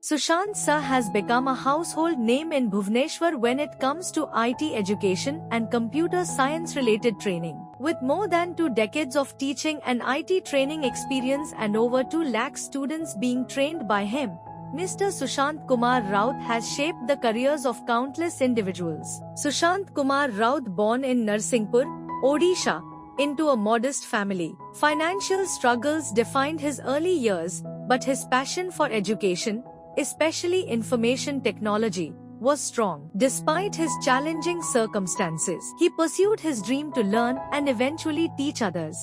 Sushant sir has become a household name in Bhubaneswar when it comes to IT education and computer science related training. With more than 2 decades of teaching and IT training experience and over 2 lakh students being trained by him, Mr. Sushant Kumar Raut has shaped the careers of countless individuals. Sushant Kumar Raut, born in Narsinghpur, Odisha, into a modest family. Financial struggles defined his early years, but his passion for education, especially information technology, was strong. Despite his challenging circumstances, he pursued his dream to learn and eventually teach others.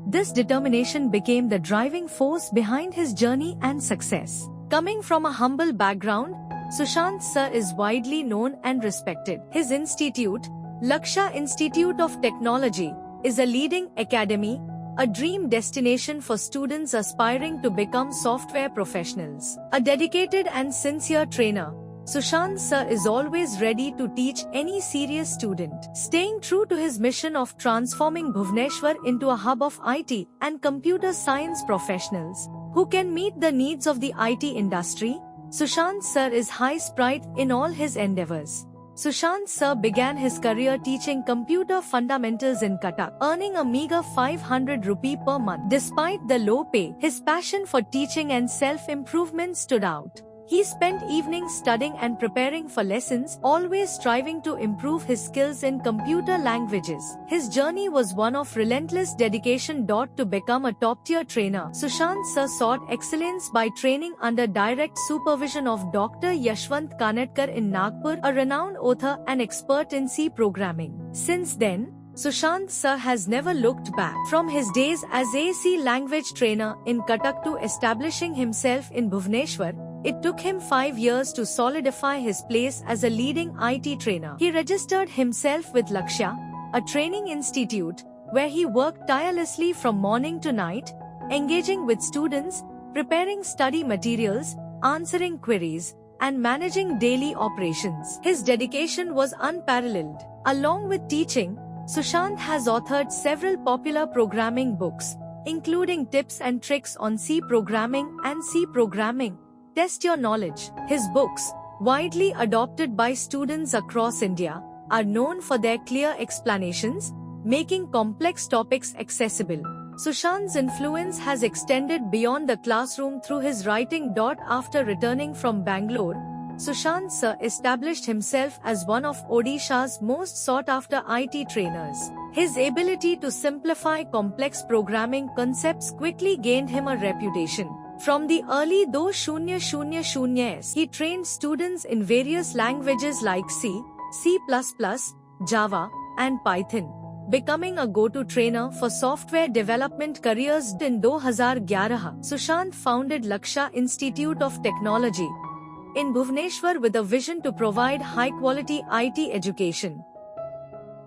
This determination became the driving force behind his journey and success. Coming from a humble background, Sushant sir is widely known and respected. His institute, Lakshya Institute of Technology, is a leading academy, a dream destination for students aspiring to become software professionals. A dedicated and sincere trainer, Sushant sir is always ready to teach any serious student. Staying true to his mission of transforming Bhubaneswar into a hub of IT and computer science professionals who can meet the needs of the IT industry, Sushant sir is high pride in all his endeavors. Sushant sir began his career teaching computer fundamentals in Cuttack, earning a meager 500 rupee per month. Despite the low pay, his passion for teaching and self-improvement stood out. He spent evenings studying and preparing for lessons, always striving to improve his skills in computer languages. His journey was one of relentless dedication. To become a top-tier trainer, Sushant sir sought excellence by training under direct supervision of Dr. Yashwant Kanetkar in Nagpur, a renowned author and expert in C programming. Since then, Sushant sir has never looked back. From his days as a C language trainer in Cuttack to establishing himself in Bhubaneswar, it took him 5 years to solidify his place as a leading IT trainer. He registered himself with Lakshya, a training institute, where he worked tirelessly from morning to night, engaging with students, preparing study materials, answering queries, and managing daily operations. His dedication was unparalleled. Along with teaching, Sushant has authored several popular programming books, including Tips and Tricks on C Programming and C Programming, Test Your Knowledge. His books, widely adopted by students across India, are known for their clear explanations, making complex topics accessible. Sushant's influence has extended beyond the classroom through his writing. After returning from Bangalore, Sushant sir established himself as one of Odisha's most sought-after IT trainers. His ability to simplify complex programming concepts quickly gained him a reputation. From the early 2000s, he trained students in various languages like C, C++, Java, and Python, becoming a go-to trainer for software development careers. In 2011, Sushant founded Lakshya Institute of Technology in Bhubaneswar with a vision to provide high-quality IT education.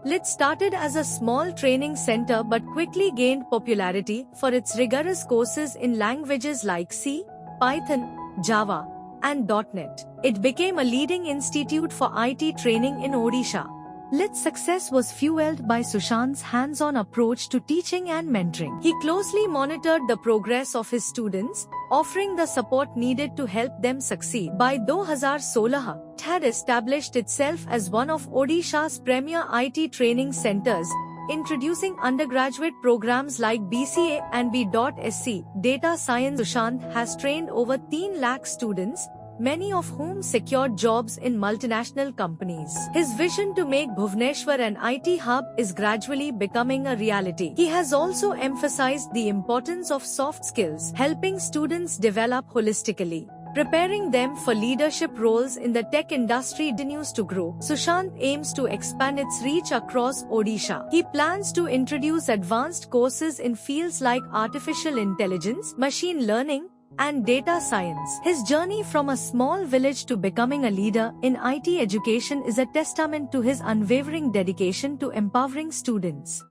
LIT started as a small training center but quickly gained popularity for its rigorous courses in languages like C, Python, Java, and .NET. It became a leading institute for IT training in Odisha. LIT's success was fueled by Sushant's hands-on approach to teaching and mentoring. He closely monitored the progress of his students, offering the support needed to help them succeed. By 2016, it had established itself as one of Odisha's premier IT training centers, introducing undergraduate programs like BCA and B.Sc. Data Science. Sushant has trained over 3 lakh students, many of whom secured jobs in multinational companies. His vision to make Bhubaneswar an IT hub is gradually becoming a reality. He has also emphasized the importance of soft skills, helping students develop holistically, preparing them for leadership roles in the tech industry. Continues to grow. Sushant aims to expand its reach across Odisha. He plans to introduce advanced courses in fields like artificial intelligence, machine learning, and data science. His journey from a small village to becoming a leader in IT education is a testament to his unwavering dedication to empowering students.